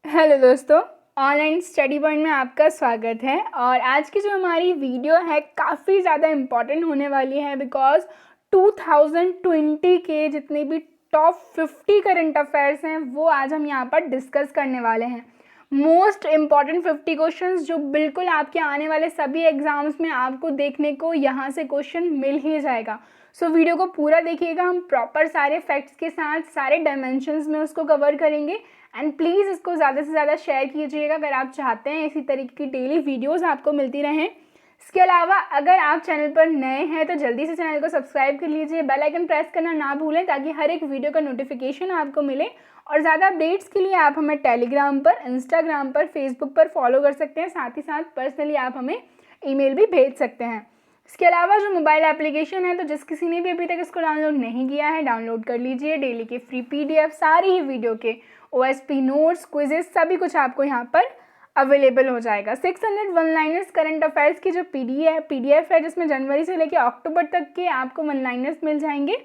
Hello दोस्तों, online study point में आपका स्वागत है। और आज की जो हमारी वीडियो है काफ़ी ज़्यादा इम्पॉर्टेंट होने वाली है बिकॉज 2020 के जितने भी टॉप 50 करंट अफेयर्स हैं वो आज हम यहाँ पर डिस्कस करने वाले हैं। मोस्ट इम्पॉर्टेंट 50 क्वेश्चंस जो बिल्कुल आपके आने वाले सभी एग्जाम्स में आपको देखने को यहाँ से क्वेश्चन मिल ही जाएगा। सो वीडियो को पूरा देखिएगा, हम प्रॉपर सारे फैक्ट्स के साथ सारे डायमेंशंस में उसको कवर करेंगे। एंड प्लीज़ इसको ज़्यादा से ज़्यादा शेयर कीजिएगा अगर आप चाहते हैं इसी तरीके की डेली वीडियोस आपको मिलती रहें। इसके अलावा अगर आप चैनल पर नए हैं तो जल्दी से चैनल को सब्सक्राइब कर लीजिए, बेल आइकन प्रेस करना ना भूलें ताकि हर एक वीडियो का नोटिफिकेशन आपको मिले। और ज़्यादा अपडेट्स के लिए आप हमें टेलीग्राम पर, इंस्टाग्राम पर, फेसबुक पर फॉलो कर सकते हैं। साथ ही साथ पर्सनली आप हमें ईमेल भी भेज सकते हैं। इसके अलावा जो मोबाइल एप्लीकेशन है तो जिस किसी ने भी अभी तक इसको डाउनलोड नहीं किया है डाउनलोड कर लीजिए। डेली के फ्री PDF सारी ही वीडियो के OSP नोट्स, क्विजेस सभी कुछ आपको यहाँ पर अवेलेबल हो जाएगा। 600 वन लाइनर्स करंट अफेयर्स की जो PDF है जिसमें जनवरी से लेकर अक्टूबर तक के आपको वन लाइनर्स मिल जाएंगे।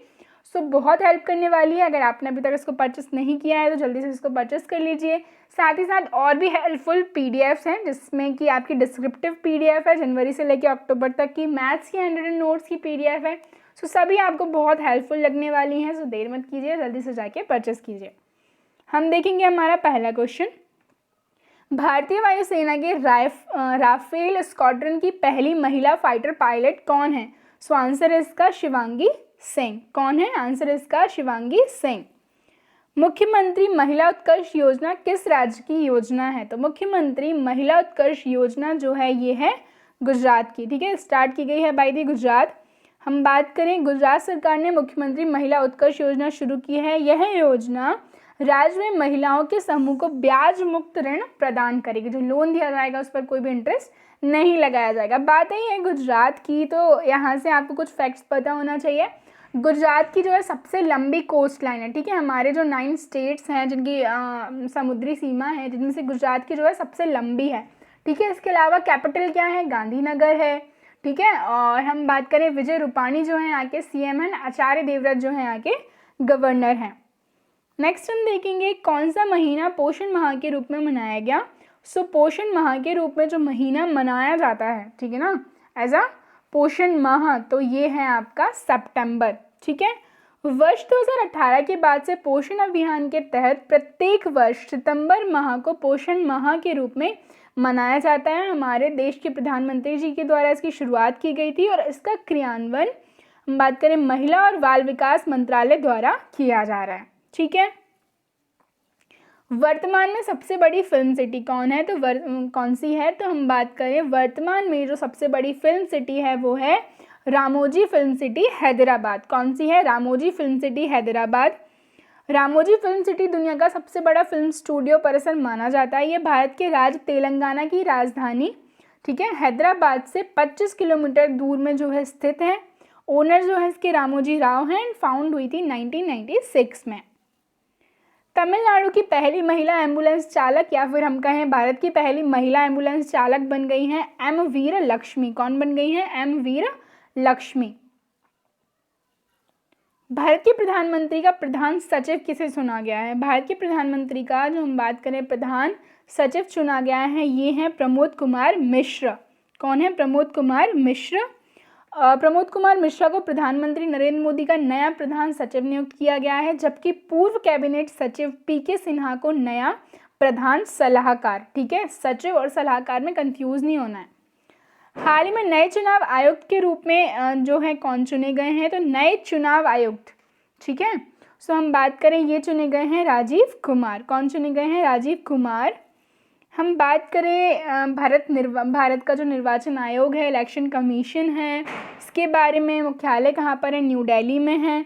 सो बहुत हेल्प करने वाली है। अगर आपने अभी तक इसको परचेस नहीं किया है तो जल्दी से इसको परचेस कर लीजिए। साथ ही साथ और भी हेल्पफुल PDFs हैं जिसमें कि आपकी डिस्क्रिप्टिव PDF है, जनवरी से लेकर अक्टूबर तक की मैथ्स की 100 नोट्स की PDF है। सो सभी आपको बहुत हेल्पफुल लगने वाली हैं। सो देर मत कीजिए, जल्दी से जाके परचेस कीजिए। हम देखेंगे हमारा पहला क्वेश्चन, भारतीय वायुसेना के राफेल स्क्वाड्रन की पहली महिला फाइटर पायलट कौन है? सो आंसर है इसका शिवांगी सिंह। कौन है? आंसर है इसका शिवांगी सिंह। मुख्यमंत्री महिला उत्कर्ष योजना किस राज्य की योजना है? तो मुख्यमंत्री महिला उत्कर्ष योजना जो है ये है गुजरात की। ठीक है, स्टार्ट की गई है बाय द गुजरात। हम बात करें, गुजरात सरकार ने मुख्यमंत्री महिला उत्कर्ष योजना शुरू की है। यह योजना राज्य में महिलाओं के समूह को ब्याज मुक्त ऋण प्रदान करेगी। जो लोन दिया जाएगा उस पर कोई भी इंटरेस्ट नहीं लगाया जाएगा। बात यही है गुजरात की, तो यहाँ से आपको कुछ फैक्ट्स पता होना चाहिए। गुजरात की जो है सबसे लंबी कोस्ट लाइन है। ठीक है, हमारे जो 9 स्टेट्स हैं जिनकी समुद्री सीमा है जिनमें से गुजरात की जो है सबसे लंबी है। ठीक है, इसके अलावा कैपिटल क्या है? गांधीनगर है। ठीक है, और हम बात करें विजय रूपाणी जो है यहाँ के CM हैं, आचार्य देवव्रत जो है यहाँ के गवर्नर हैं। नेक्स्ट हम देखेंगे कौन सा महीना पोषण माह के रूप में मनाया गया? सो पोषण माह के रूप में जो महीना मनाया जाता है, ठीक है ना, एज अ पोषण माह, तो ये है आपका सितंबर। ठीक है, वर्ष 2018 के बाद से पोषण अभियान के तहत प्रत्येक वर्ष सितंबर माह को पोषण माह के रूप में मनाया जाता है। हमारे देश के प्रधानमंत्री जी के द्वारा इसकी शुरुआत की गई थी और इसका क्रियान्वयन हम बात करें महिला और बाल विकास मंत्रालय द्वारा किया जा रहा है। ठीक है, वर्तमान में सबसे बड़ी फिल्म सिटी कौन है? तो कौन सी है? तो हम बात करें वर्तमान में जो सबसे बड़ी फिल्म सिटी है वो है रामोजी फिल्म सिटी हैदराबाद। कौन सी है? Ramoji film city Hyderabad. Ramoji film city दुनिया का सबसे बड़ा फिल्म स्टूडियो परिसर माना जाता है। ये भारत के राज्य तेलंगाना की राजधानी, ठीक है, हैदराबाद से 25 किलोमीटर दूर में जो है स्थित है। ओनर जो है इसके रामोजी राव हैं एंड फाउंड हुई थी 1996 में। तमिलनाडु की पहली महिला एम्बुलेंस चालक या फिर हम कहें भारत की पहली महिला एम्बुलेंस चालक बन गई हैं M वीर लक्ष्मी। कौन बन गई हैं? M वीर लक्ष्मी। भारत के प्रधानमंत्री का प्रधान सचिव किसे चुना गया है? भारत के प्रधानमंत्री का जो हम बात करें प्रधान सचिव चुना गया है ये है प्रमोद कुमार मिश्र। कौन है? प्रमोद कुमार मिश्र। प्रमोद कुमार मिश्रा को प्रधानमंत्री नरेंद्र मोदी का नया प्रधान सचिव नियुक्त किया गया है, जबकि पूर्व कैबिनेट सचिव PK सिन्हा को नया प्रधान सलाहकार। ठीक है, सचिव और सलाहकार में कंफ्यूज नहीं होना है। हाल ही में नए चुनाव आयुक्त के रूप में जो है कौन चुने गए हैं? तो नए चुनाव आयुक्त, ठीक है, सो हम बात करें ये चुने गए हैं राजीव कुमार। कौन चुने गए हैं? राजीव कुमार। हम बात करें भारत का जो निर्वाचन आयोग है, इलेक्शन कमीशन है, इसके बारे में मुख्यालय कहाँ पर है? न्यू दिल्ली में है।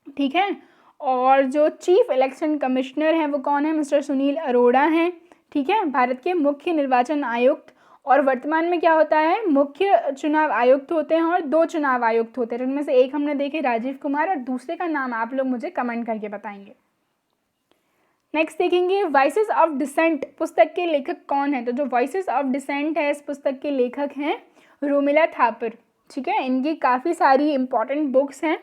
ठीक है, और जो चीफ इलेक्शन कमिश्नर है वो कौन है? मिस्टर सुनील अरोड़ा हैं। ठीक है, भारत के मुख्य निर्वाचन आयुक्त। और वर्तमान में क्या होता है? मुख्य चुनाव आयुक्त होते हैं और 2 चुनाव आयुक्त होते हैं, जिनमें से एक हमने देखे राजीव कुमार और दूसरे का नाम आप लोग मुझे कमेंट करके बताएंगे। नेक्स्ट देखेंगे वॉइसेस ऑफ डिसेंट पुस्तक के लेखक कौन है? तो जो वॉइसेस ऑफ डिसेंट है इस पुस्तक के लेखक हैं रोमिला थापर। ठीक है, इनकी काफ़ी सारी इंपॉर्टेंट बुक्स हैं।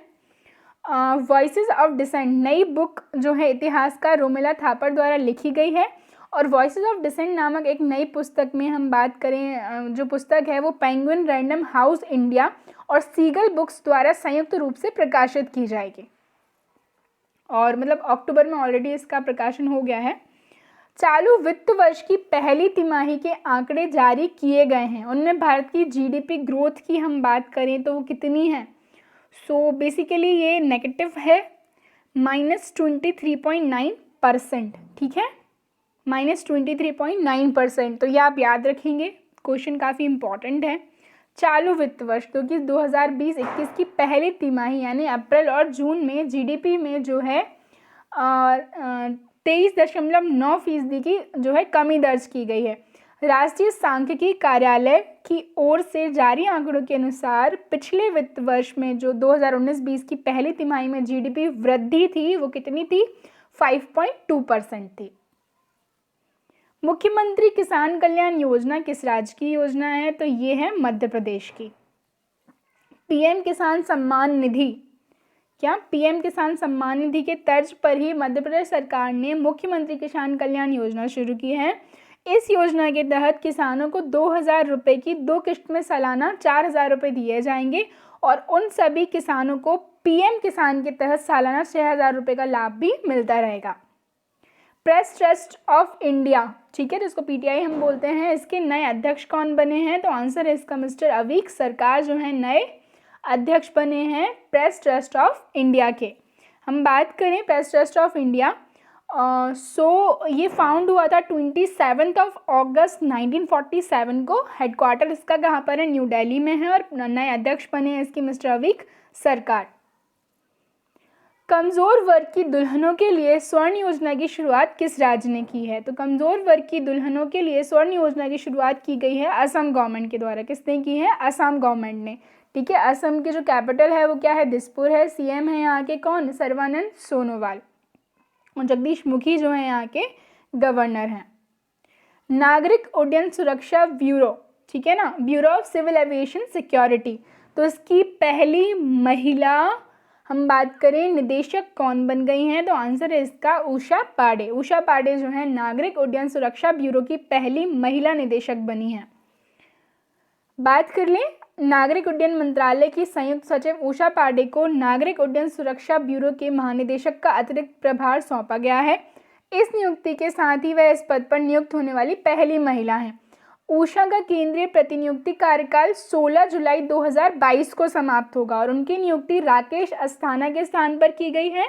वॉइसेस ऑफ डिसेंट नई बुक जो है इतिहास का रोमिला थापर द्वारा लिखी गई है और वॉइसेस ऑफ डिसेंट नामक एक नई पुस्तक में हम बात करें, जो पुस्तक है वो पेंगुइन रैंडम हाउस इंडिया और सीगल बुक्स द्वारा संयुक्त रूप से प्रकाशित की जाएगी। और मतलब अक्टूबर में ऑलरेडी इसका प्रकाशन हो गया है। चालू वित्त वर्ष की पहली तिमाही के आंकड़े जारी किए गए हैं। उनमें भारत की जीडीपी ग्रोथ की हम बात करें तो वो कितनी है? सो बेसिकली ये नेगेटिव है, -23.9%। ठीक है, -23.9%। तो ये आप याद रखेंगे, क्वेश्चन काफ़ी इंपॉर्टेंट है। चालू वित्त वर्ष तो कि 2020-21 की पहली तिमाही यानी अप्रैल और जून में जीडीपी में जो है 23.9% की जो है कमी दर्ज की गई है। राष्ट्रीय सांख्यिकी कार्यालय की ओर से जारी आंकड़ों के अनुसार पिछले वित्त वर्ष में जो 2019-20 की पहली तिमाही में जीडीपी वृद्धि थी वो कितनी थी? 5.2% थी। मुख्यमंत्री किसान कल्याण योजना किस राज्य की योजना है? तो ये है मध्य प्रदेश की। पीएम किसान सम्मान निधि, क्या पीएम किसान सम्मान निधि के तर्ज पर ही मध्य प्रदेश सरकार ने मुख्यमंत्री किसान कल्याण योजना शुरू की है। इस योजना के तहत किसानों को 2,000 रुपये की 2 किश्त में सालाना 4,000 रुपये दिए जाएंगे और उन सभी किसानों को पीएम किसान के तहत सालाना 6,000 रुपये का लाभ भी मिलता रहेगा। प्रेस ट्रस्ट ऑफ इंडिया, ठीक है, जिसको पीटीआई हम बोलते हैं, इसके नए अध्यक्ष कौन बने हैं? तो आंसर है इसका मिस्टर अवीक सरकार जो है नए अध्यक्ष बने हैं प्रेस ट्रस्ट ऑफ इंडिया के। हम बात करें प्रेस ट्रस्ट ऑफ इंडिया, ये फाउंड हुआ था 27 अगस्त 1947 को। हेडक्वार्टर इसका कहाँ पर है? न्यू दिल्ली में है और नए अध्यक्ष बने हैं इसके मिस्टर अवीक सरकार। कमज़ोर वर्ग की दुल्हनों के लिए स्वर्ण योजना की शुरुआत किस राज्य ने की है? तो कमज़ोर वर्ग की दुल्हनों के लिए स्वर्ण योजना की शुरुआत की गई है असम गवर्नमेंट के द्वारा। किसने की है? असम गवर्नमेंट ने। ठीक है, असम की जो कैपिटल है वो क्या है? दिसपुर है। सीएम है यहाँ के कौन? सर्बानंद सोनोवाल। और जगदीश मुखी जो है यहाँ के गवर्नर हैं। नागरिक उड्डयन सुरक्षा ब्यूरो, ठीक है ना, bureau of civil aviation security, तो इसकी पहली महिला हम बात करें निदेशक कौन बन गई हैं? तो आंसर है इसका उषा पांडे। उषा पांडे जो है नागरिक उड्डयन सुरक्षा ब्यूरो की पहली महिला निदेशक बनी हैं। बात कर लें नागरिक उड्डयन मंत्रालय की संयुक्त सचिव उषा पांडे को नागरिक उड्डयन सुरक्षा ब्यूरो के महानिदेशक का अतिरिक्त प्रभार सौंपा गया है। इस नियुक्ति के साथ ही वह इस पद पर नियुक्त होने वाली पहली महिला हैं। उषा का केंद्रीय प्रतिनियुक्ति कार्यकाल 16 जुलाई 2022 को समाप्त होगा और उनकी नियुक्ति राकेश अस्थाना के स्थान पर की गई है,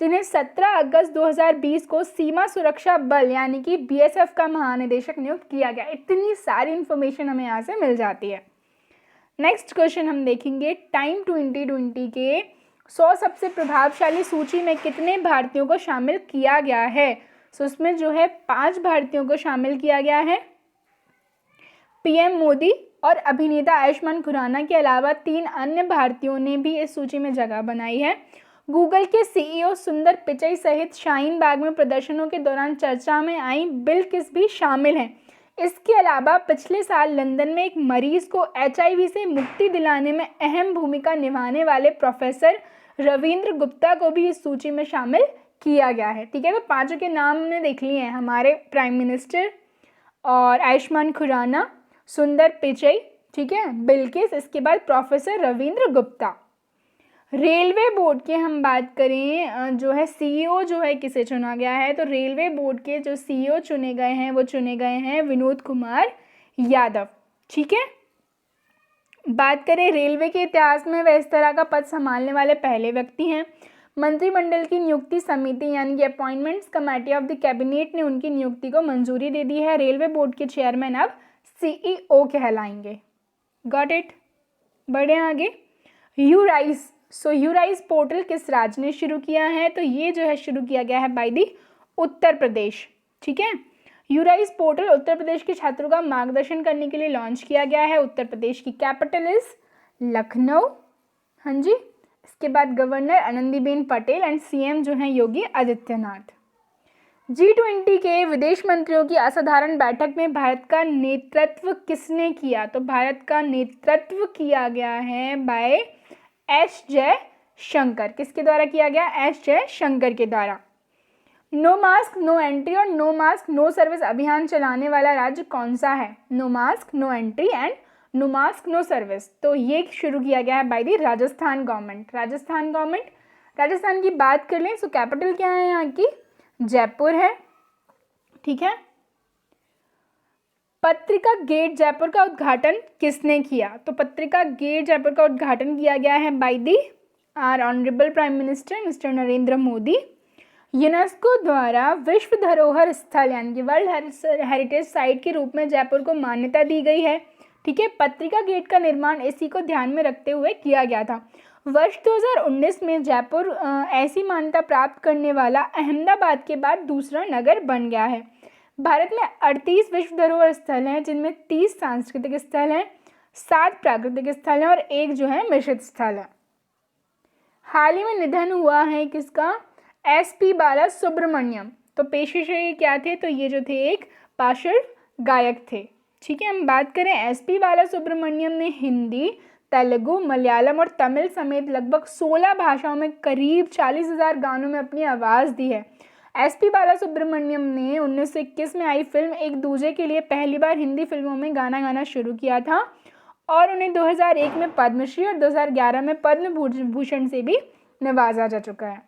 जिन्हें 17 अगस्त 2020 को सीमा सुरक्षा बल यानी कि बीएसएफ का महानिदेशक नियुक्त किया गया। इतनी सारी इंफॉर्मेशन हमें यहाँ से मिल जाती है। नेक्स्ट क्वेश्चन हम देखेंगे, टाइम 2020 के 100 सबसे प्रभावशाली सूची में कितने भारतीयों को शामिल किया गया है? सो उसमें जो है 5 भारतीयों को शामिल किया गया है। पीएम मोदी और अभिनेता आयुष्मान खुराना के अलावा 3 अन्य भारतीयों ने भी इस सूची में जगह बनाई है। गूगल के सीईओ सुंदर पिचई सहित शाहीन बाग में प्रदर्शनों के दौरान चर्चा में आई बिलकिस भी शामिल हैं। इसके अलावा पिछले साल लंदन में एक मरीज को एचआईवी से मुक्ति दिलाने में अहम भूमिका निभाने वाले प्रोफेसर रविंद्र गुप्ता को भी इस सूची में शामिल किया गया है। ठीक है, तो 5 के नाम हमने देख लिए हैं, हमारे प्राइम मिनिस्टर और आयुष्मान खुराना, सुंदर पिचई, ठीक है, बिलकिस, इसके बाद professor Ravindra Gupta. Railway board के हम बात करें जो है सीईओ जो है किसे चुना गया है? तो रेलवे बोर्ड के जो सीईओ चुने गए हैं वो चुने गए हैं विनोद कुमार यादव। ठीक है, बात करें रेलवे के इतिहास में वह इस तरह का पद संभालने वाले पहले व्यक्ति हैं। मंत्रिमंडल की नियुक्ति समिति यानी कि appointments committee of the cabinet ने उनकी नियुक्ति को मंजूरी दे दी है। रेलवे बोर्ड के चेयरमैन अब सीईओ कहलाएंगे। Got it? बढ़े आगे। यूराइस, सो यूराइस पोर्टल किस राज्य ने शुरू किया है? तो ये जो है शुरू किया गया है बाय दी उत्तर प्रदेश। ठीक है, यूराइस पोर्टल उत्तर प्रदेश के छात्रों का मार्गदर्शन करने के लिए लॉन्च किया गया है। उत्तर प्रदेश की कैपिटल इज लखनऊ। हाँ जी, इसके बाद governor Anandiben Patel and CM जो हैं योगी आदित्यनाथ। G20 के विदेश मंत्रियों की असाधारण बैठक में भारत का नेतृत्व किसने किया? तो भारत का नेतृत्व किया गया है बाय एस जयशंकर। किसके द्वारा किया गया? एस जयशंकर के द्वारा। नो मास्क नो एंट्री और नो मास्क नो सर्विस अभियान चलाने वाला राज्य कौन सा है? No mask no entry and no mask no service. तो ये शुरू किया गया है by the Rajasthan government. Rajasthan government, Rajasthan की बात कर लें तो कैपिटल क्या है यहाँ की? जयपुर है, ठीक है। पत्रिका गेट जयपुर का उद्घाटन किसने किया? तो पत्रिका गेट जयपुर का उद्घाटन किया गया है by the are honourable prime minister mister Narendra Modi. UNESCO द्वारा विश्व धरोहर स्थल यानी कि वर्ल्ड हेरिटेज साइट के रूप में जयपुर को मान्यता दी गई है, ठीक है। पत्रिका गेट का निर्माण इसी को ध्यान में रखते हुए किया गया था। वर्ष 2019 में जयपुर ऐसी मान्यता प्राप्त करने वाला अहमदाबाद के बाद दूसरा नगर बन गया है। भारत में 38 विश्व धरोहर स्थल हैं, जिनमें 30 सांस्कृतिक स्थल हैं, 7 प्राकृतिक स्थल हैं और 1 जो है मिश्रित स्थल है। हाल ही में निधन हुआ है किसका? SP बालासुब्रमण्यम। तो पेशे से ये क्या थे? तो ये जो थे एक पार्श्व गायक थे, ठीक है। हम बात करें SP बालासुब्रमण्यम ने हिंदी, तेलुगु, मलयालम और तमिल समेत लगभग 16 भाषाओं में करीब 40,000 गानों में अपनी आवाज़ दी है। SP बालासुब्रमण्यम ने 1921 में आई फिल्म एक दूजे के लिए पहली बार हिंदी फिल्मों में गाना गाना शुरू किया था और उन्हें 2001 में पद्मश्री और 2011 में पद्म भूषण से भी नवाजा जा चुका है।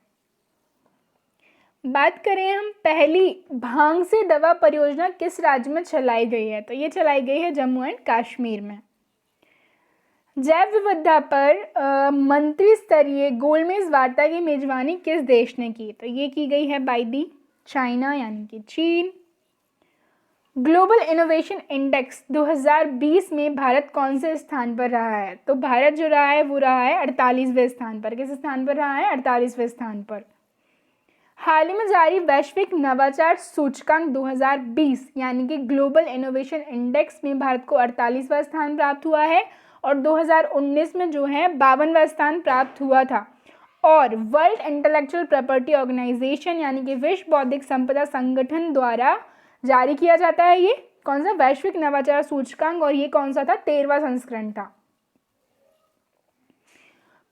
बात करें हम पहली भांग से दवा परियोजना किस राज्य में चलाई गई है? तो ये चलाई गई है जम्मू एंड कश्मीर में। जैव विविधता पर मंत्री स्तरीय गोलमेज वार्ता की मेजबानी किस देश ने की? तो ये की गई है बाय दी चाइना यानी कि चीन। ग्लोबल इनोवेशन इंडेक्स 2020 में भारत कौन से स्थान पर रहा है? तो भारत जो रहा है वो रहा है 48वें स्थान पर। किस स्थान पर रहा है? 48वें स्थान पर। हाल ही में जारी वैश्विक नवाचार सूचकांक 2020 यानी कि ग्लोबल इनोवेशन इंडेक्स में भारत को 48वां स्थान प्राप्त हुआ है और 2019 में जो है 52वां स्थान प्राप्त हुआ था। और वर्ल्ड इंटेलेक्चुअल प्रॉपर्टी ऑर्गेनाइजेशन यानी कि विश्व बौद्धिक संपदा संगठन द्वारा जारी किया जाता है ये कौन सा? वैश्विक नवाचार सूचकांक। और ये कौन सा था? 13वां संस्करण था।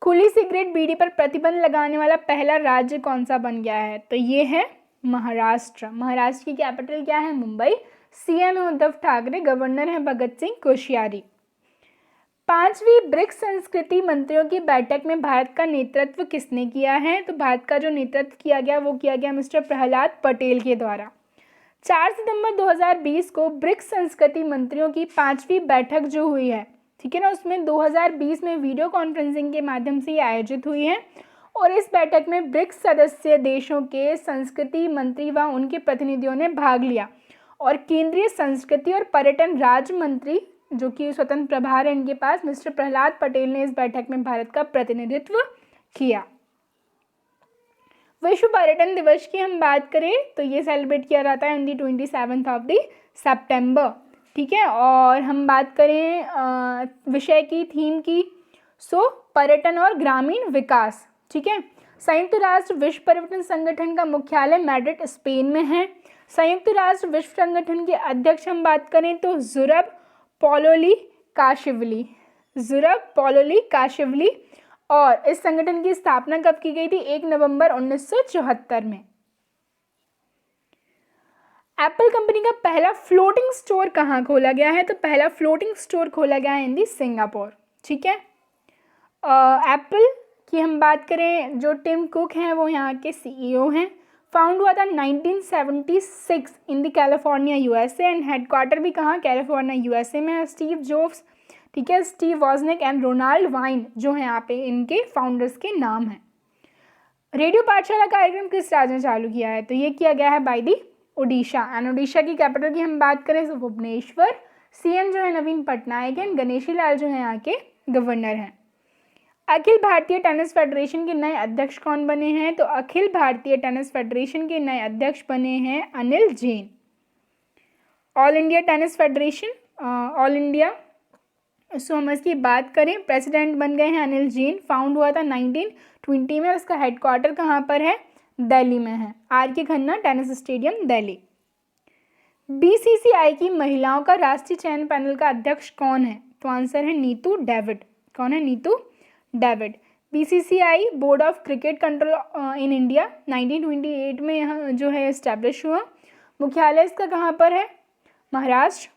खुली सिगरेट बीड़ी पर प्रतिबंध लगाने वाला पहला राज्य कौन सा बन गया है? तो ये है महाराष्ट्र। महाराष्ट्र की कैपिटल क्या है? मुंबई। CM है उद्धव ठाकरे, गवर्नर है भगत सिंह कोश्यारी। 5वीं ब्रिक्स संस्कृति मंत्रियों की बैठक में भारत का नेतृत्व किसने किया है? तो भारत का जो नेतृत्व किया गया वो किया गया मिस्टर प्रहलाद पटेल के द्वारा। 4 सितंबर 2020 को ब्रिक्स संस्कृति मंत्रियों की 5वीं बैठक जो हुई है, ठीक है ना, उसमें 2020 में वीडियो कॉन्फ्रेंसिंग के माध्यम से ये आयोजित हुई है। और इस बैठक में ब्रिक्स सदस्य देशों के संस्कृति मंत्री व उनके प्रतिनिधियों ने भाग लिया और केंद्रीय संस्कृति और पर्यटन राज्य मंत्री जो कि स्वतंत्र प्रभार है इनके पास मिस्टर प्रहलाद पटेल ने इस बैठक में भारत का प्रतिनिधित्व किया। विश्व पर्यटन दिवस की हम बात करें तो ये सेलिब्रेट किया जाता है on the 27th of the सितंबर, ठीक है। और हम बात करें विषय की, थीम की, सो पर्यटन और ग्रामीण विकास, ठीक है। संयुक्त राष्ट्र विश्व पर्यटन संगठन का मुख्यालय मैड्रिड स्पेन में है। संयुक्त राष्ट्र विश्व संगठन के अध्यक्ष हम बात करें तो ज़ुरब पॉलोली काशिवली। और इस संगठन की स्थापना कब की गई थी? 1 नवंबर 1974 में। एप्पल कंपनी का पहला फ्लोटिंग स्टोर कहाँ खोला गया है? तो पहला फ्लोटिंग स्टोर खोला गया है इन दी सिंगापुर, ठीक है। एप्पल की हम बात करें जो टिम कुक हैं वो यहाँ के CEO हैं। फाउंड हुआ था 1976 इन दी कैलिफोर्निया USA एंड हेडक्वार्टर भी कहाँ? कैलिफोर्निया USA में है। स्टीव जॉब्स, ठीक है, स्टीव वॉजनिक एंड रोनाल्ड वाइन जो है यहाँ पे इनके फाउंडर्स के नाम हैं। रेडियो पाठशाला कार्यक्रम किस राज्य ने चालू किया है? तो ये किया गया है by the Odisha. And Odisha की कैपिटल की हम बात करें तो भुवनेश्वर। CM जो है नवीन पटनायक हैं। गणेशी लाल जो है यहाँ के गवर्नर हैं। अखिल भारतीय टेनिस फेडरेशन के नए अध्यक्ष कौन बने हैं? तो अखिल भारतीय टेनिस फेडरेशन के नए अध्यक्ष बने हैं Anil Jain. All India tennis federation, all India हम इसकी बात करें, प्रेसिडेंट बन गए हैं अनिल जैन। फाउंड हुआ था 1920 में। उसका हेडक्वार्टर कहाँ पर है? दिल्ली में है। RK Khanna tennis stadium Delhi. BCCI की महिलाओं का राष्ट्रीय चयन पैनल का अध्यक्ष कौन है? तो आंसर है नीतू डेविड। कौन है? Neetu David. BCCI board of cricket control in India 1928 में यहाँ जो है इस्टेब्लिश हुआ। मुख्यालय इसका कहाँ पर है? महाराष्ट्र।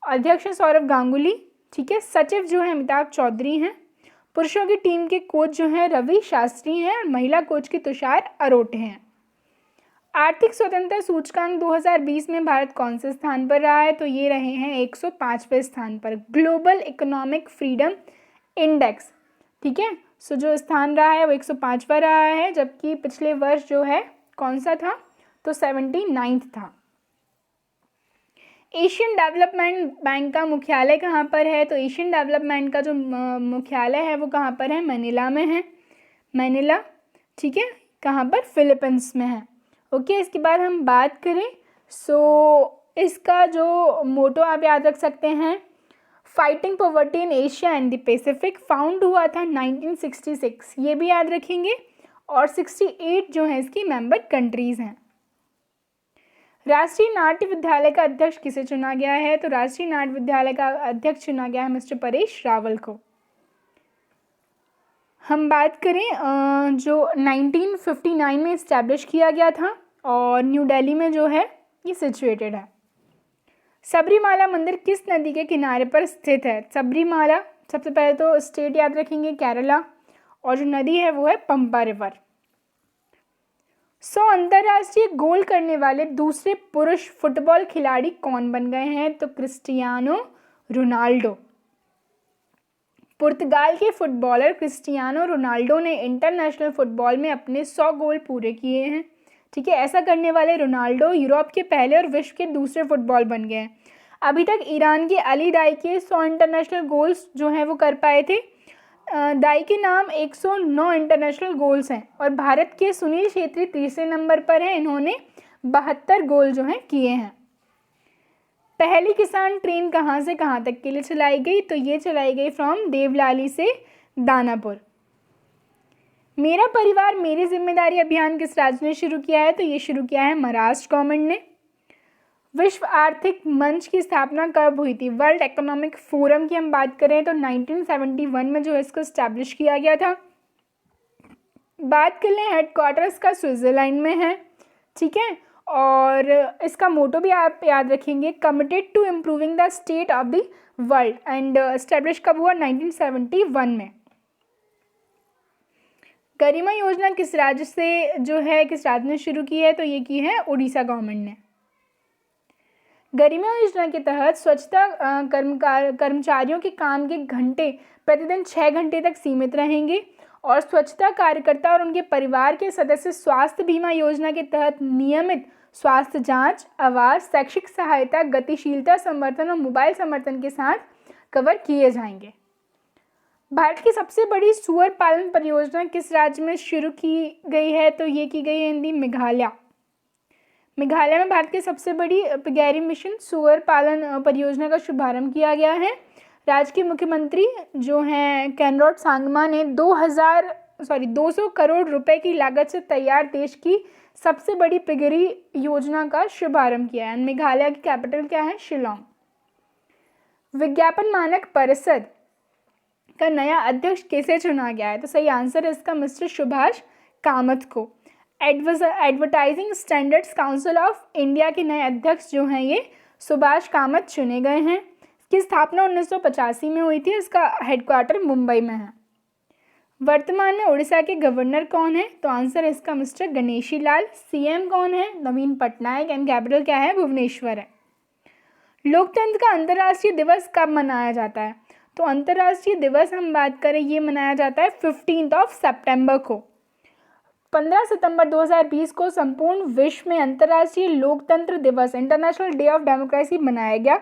अध्यक्ष सौरभ गांगुली, ठीक है। सचिव जो है अमिताभ चौधरी हैं। पुरुषों की टीम के कोच जो हैं रवि शास्त्री हैं और महिला कोच की तुषार अरोटे हैं। आर्थिक स्वतंत्रता सूचकांक 2020 में भारत कौन से स्थान पर रहा है? तो ये रहे हैं 105वें स्थान पर, ग्लोबल इकोनॉमिक फ्रीडम इंडेक्स, ठीक है। सो जो स्थान रहा है वो 105वां रहा है, जबकि पिछले वर्ष जो है कौन सा था? तो 79 था। एशियन डेवलपमेंट बैंक का मुख्यालय कहाँ पर है? तो एशियन डेवलपमेंट का जो मुख्यालय है वो कहाँ पर है? मनीला में है, मनीला, ठीक है। कहाँ पर? फिलीपींस में है। ओके, इसके बाद हम बात करें इसका जो मोटो आप याद रख सकते हैं, fighting poverty in Asia and the Pacific, found हुआ था 1966, ये भी याद रखेंगे। और 68 जो है इसकी मेंबर कंट्रीज़ हैं। राष्ट्रीय नाट्य विद्यालय का अध्यक्ष किसे चुना गया है? तो राष्ट्रीय नाट्य विद्यालय का अध्यक्ष चुना गया है मिस्टर परेश रावल को। हम बात करें जो 1959 में इस्टेब्लिश किया गया था और न्यू दिल्ली में जो है ये सिचुएटेड है। सबरीमाला मंदिर किस नदी के किनारे पर स्थित है? सबरीमाला, सबसे पहले तो स्टेट याद रखेंगे केरला, और जो नदी है वो है पंपा रिवर। 100 अंतर्राष्ट्रीय गोल करने वाले दूसरे पुरुष फुटबॉल खिलाड़ी कौन बन गए हैं? तो क्रिस्टियानो रोनाल्डो। पुर्तगाल के फुटबॉलर क्रिस्टियानो रोनाल्डो ने इंटरनेशनल फुटबॉल में अपने 100 गोल पूरे किए हैं, ठीक है। ऐसा करने वाले रोनाल्डो यूरोप के पहले और विश्व के दूसरे फुटबॉल बन गए हैं। अभी तक ईरान के अली दाई के 100 इंटरनेशनल गोल्स जो हैं वो कर पाए थे। दाई के नाम 109 इंटरनेशनल गोल्स हैं और भारत के सुनील छेत्री तीसरे नंबर पर हैं, इन्होंने 72 गोल जो हैं किए हैं। पहली किसान ट्रेन कहाँ से कहाँ तक के लिए चलाई गई? तो ये चलाई गई फ्रॉम देवलाली से दानापुर। मेरा परिवार मेरी जिम्मेदारी अभियान किस राज्य ने शुरू किया है? तो ये शुरू किया है महाराष्ट्र गवर्नमेंट ने। विश्व आर्थिक मंच की स्थापना कब हुई थी? वर्ल्ड इकोनॉमिक फोरम की हम बात करें तो 1971 में जो इसको इस्टेब्लिश किया गया था। बात कर लें हेडक्वार्टर्स का, स्विट्जरलैंड में है, ठीक है। और इसका मोटो भी आप याद रखेंगे, committed to improving the state of the world, and establish कब हुआ? 1971 में। गरिमा योजना किस राज्य से जो है किस राज्य ने शुरू की है? तो ये की है उड़ीसा गवर्नमेंट ने। गरिमा योजना के तहत स्वच्छता कर्मचारियों के काम के घंटे प्रतिदिन 6 घंटे तक सीमित रहेंगे और स्वच्छता कार्यकर्ता और उनके परिवार के सदस्य स्वास्थ्य बीमा योजना के तहत नियमित स्वास्थ्य जांच, आवास, शैक्षिक सहायता, गतिशीलता समर्थन और मोबाइल समर्थन के साथ कवर किए जाएंगे। भारत की सबसे बड़ी सूअर पालन परियोजना किस राज्य में शुरू की गई है? तो ये की गई है इन दी मेघालय। मेघालय में भारत की सबसे बड़ी पिगेरी मिशन सूअर पालन परियोजना का शुभारंभ किया गया है। राज्य के मुख्यमंत्री जो हैं कैनरॉड सांगमा ने 200 करोड़ रुपए की लागत से तैयार देश की सबसे बड़ी पिगेरी योजना का शुभारंभ किया है। मेघालय की कैपिटल क्या है? शिलोंग। विज्ञापन मानक परिषद का नया अध्यक्ष कैसे चुना गया है? तो सही आंसर है इसका मिस्टर सुभाष कामत को। Advertising standards council of India के नए अध्यक्ष जो हैं ये सुभाष कामत चुने गए हैं। इसकी स्थापना 1985 में हुई थी। इसका हेडक्वार्टर मुंबई में है। वर्तमान में उड़ीसा के गवर्नर कौन है? तो आंसर है इसका मिस्टर गणेशी लाल। सीएम कौन है? नवीन पटनायक। एंड कैपिटल क्या है? भुवनेश्वर है। लोकतंत्र का अंतर्राष्ट्रीय दिवस कब मनाया जाता है? तो अंतर्राष्ट्रीय दिवस हम बात करें ये मनाया जाता है 15 सितंबर को। 15 सितंबर 2020 को संपूर्ण विश्व में अंतर्राष्ट्रीय लोकतंत्र दिवस, इंटरनेशनल डे ऑफ डेमोक्रेसी मनाया गया।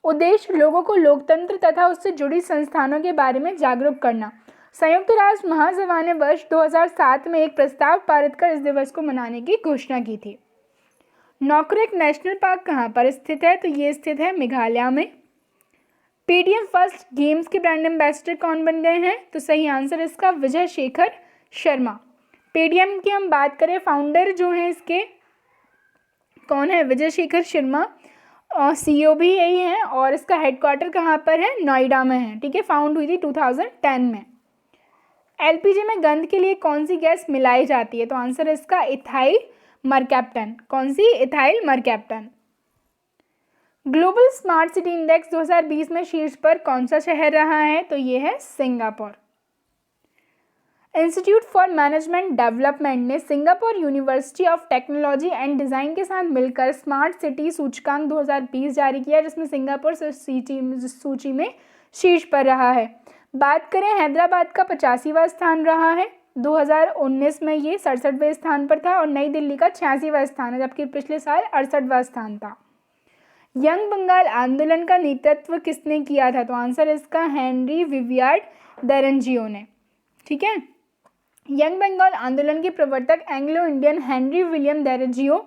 उद्देश्य लोगों को लोकतंत्र तथा उससे जुड़ी संस्थानों के बारे में जागरूक करना। संयुक्त राष्ट्र महासभा ने वर्ष 2007 में एक प्रस्ताव पारित कर इस दिवस को मनाने की घोषणा की थी। नौकरेक नेशनल पार्क कहाँ पर स्थित है? तो ये स्थित है मेघालय में। पेटीएम फर्स्ट गेम्स के ब्रांड एम्बेसडर कौन बन गए हैं? तो सही आंसर इसका विजय शेखर शर्मा। पेटीएम की हम बात करें फाउंडर जो हैं इसके कौन है? विजय शेखर शर्मा। सीईओ भी यही हैं और इसका हेडक्वार्टर कहाँ पर है? नोएडा में है, ठीक है। फाउंड हुई थी 2010 में। एलपीजी में गंध के लिए कौन सी गैस मिलाई जाती है? तो आंसर है इसका इथाइल मरकैप्टन। कौन सी? Ethyl mercaptan. Global smart city index 2020 में शीर्ष पर कौन सा शहर रहा है? तो ये है Singapore. Institute for management development ने Singapore university of technology and design के साथ मिलकर स्मार्ट सिटी सूचकांक 2020 जारी किया, जिसमें सिंगापुर सूची में शीर्ष पर रहा है। बात करें हैदराबाद का 85वां स्थान रहा है, 2019 में ये 67वें स्थान पर था, और नई दिल्ली का 86वां स्थान है, जबकि पिछले साल 68वां स्थान था। यंग बंगाल आंदोलन का नेतृत्व किसने किया था? तो आंसर इसका हेनरी विवियार्ड डेरेंजियो ने। ठीक है, यंग बंगाल आंदोलन के प्रवर्तक एंग्लो इंडियन हेनरी विलियम डेरेंजियो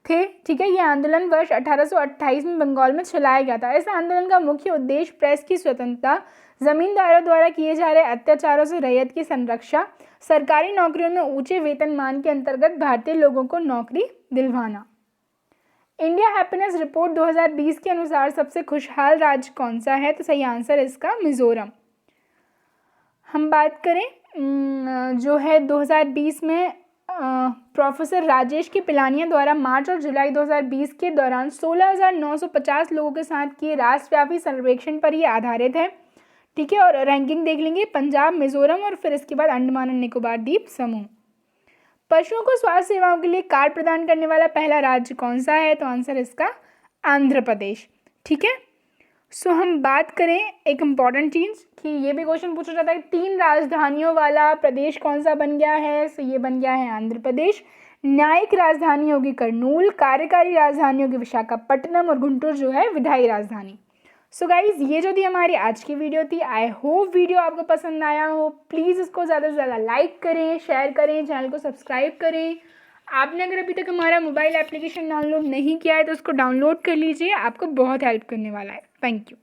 थे। ठीक है, यह आंदोलन वर्ष 1828 में बंगाल में चलाया गया था। इस आंदोलन का मुख्य उद्देश्य प्रेस की स्वतंत्रता, जमींदारों द्वारा किए जा रहे अत्याचारों से रैयत की संरक्षा, सरकारी नौकरियों में ऊंचे वेतनमान के अंतर्गत भारतीय लोगों को नौकरी दिलवाना। इंडिया हैप्पीनेस रिपोर्ट 2020 के अनुसार सबसे खुशहाल राज्य कौन सा है? तो सही आंसर इसका मिजोरम। हम बात करें जो है 2020 में प्रोफेसर राजेश की पिलानिया द्वारा मार्च और जुलाई 2020 के दौरान 16,950 लोगों के साथ किए राष्ट्रव्यापी सर्वेक्षण पर ये आधारित है। ठीक है, और रैंकिंग देख लेंगे पंजाब, मिजोरम और फिर इसके बाद अंडमान और निकोबार द्वीप समूह। पशुओं को स्वास्थ्य सेवाओं के लिए कार्ड प्रदान करने वाला पहला राज्य कौन सा है? तो आंसर इसका आंध्र प्रदेश। ठीक है, सो हम बात करें एक इम्पॉर्टेंट चीज़ कि ये भी क्वेश्चन पूछा जाता है 3 राजधानियों वाला प्रदेश कौन सा बन गया है? सो ये बन गया है आंध्र प्रदेश। न्यायिक राजधानी होगी कर्नूल, कार्यकारी राजधानी होगी विशाखापट्टनम, और गुंटूर जो है विधायी राजधानी। सो गाइज, ये जो थी हमारी आज की वीडियो थी। आई होप वीडियो आपको पसंद आया हो। प्लीज़ इसको ज़्यादा से ज़्यादा लाइक करें, शेयर करें, चैनल को सब्सक्राइब करें। आपने अगर अभी तक हमारा मोबाइल एप्लीकेशन डाउनलोड नहीं किया है तो उसको डाउनलोड कर लीजिए, आपको बहुत हेल्प करने वाला है। Thank you.